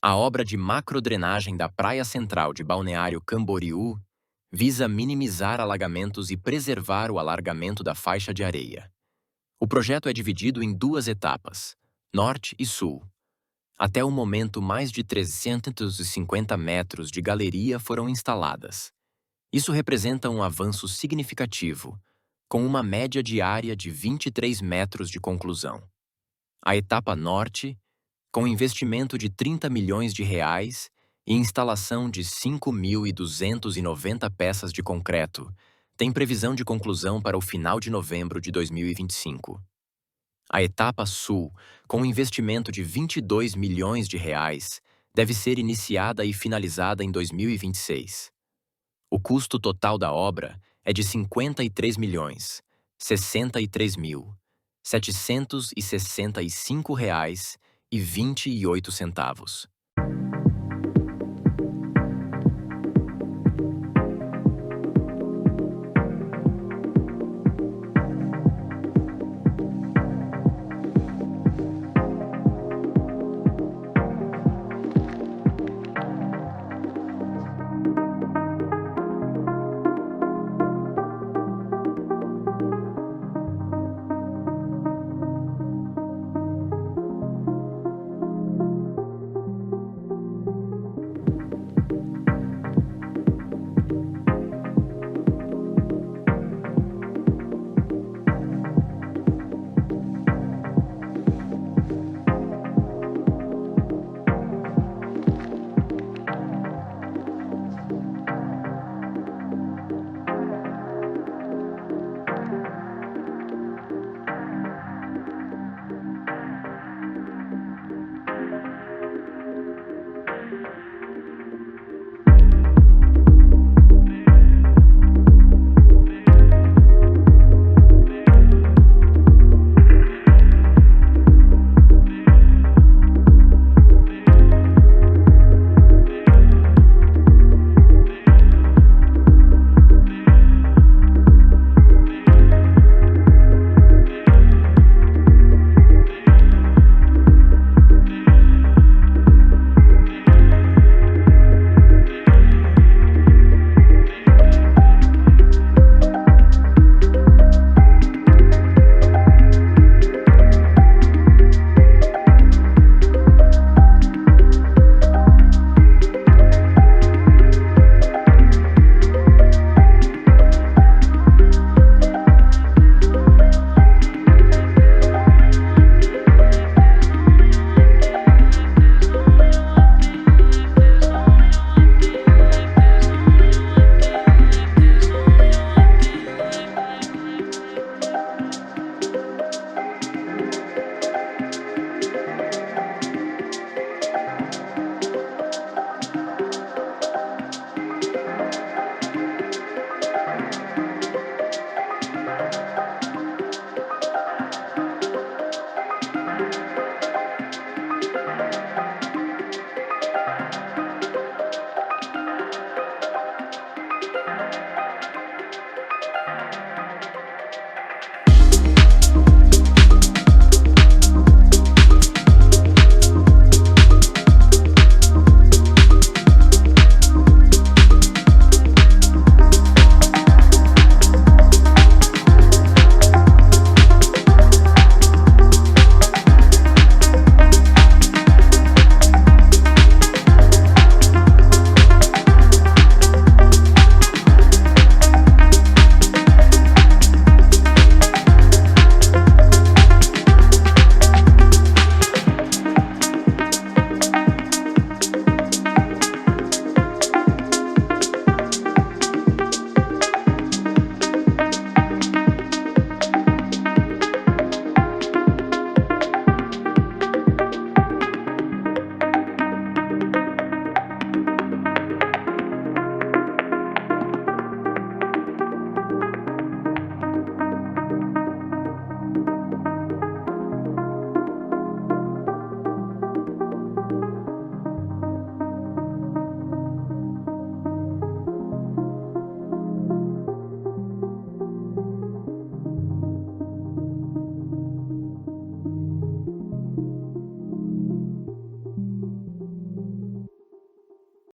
A obra de macrodrenagem da Praia Central de Balneário Camboriú visa minimizar alagamentos e preservar o alargamento da faixa de areia. O projeto é dividido em duas etapas, norte e sul. Até o momento, mais de 350 metros de galeria foram instaladas. Isso representa um avanço significativo, com uma média diária de 23 metros de conclusão. A etapa norte, com investimento de R$ 30 milhões e instalação de 5.290 peças de concreto, tem previsão de conclusão para o final de novembro de 2025. A etapa sul, com investimento de R$ 22 milhões, deve ser iniciada e finalizada em 2026. O custo total da obra é de R$ 53 milhões, 63.765,28.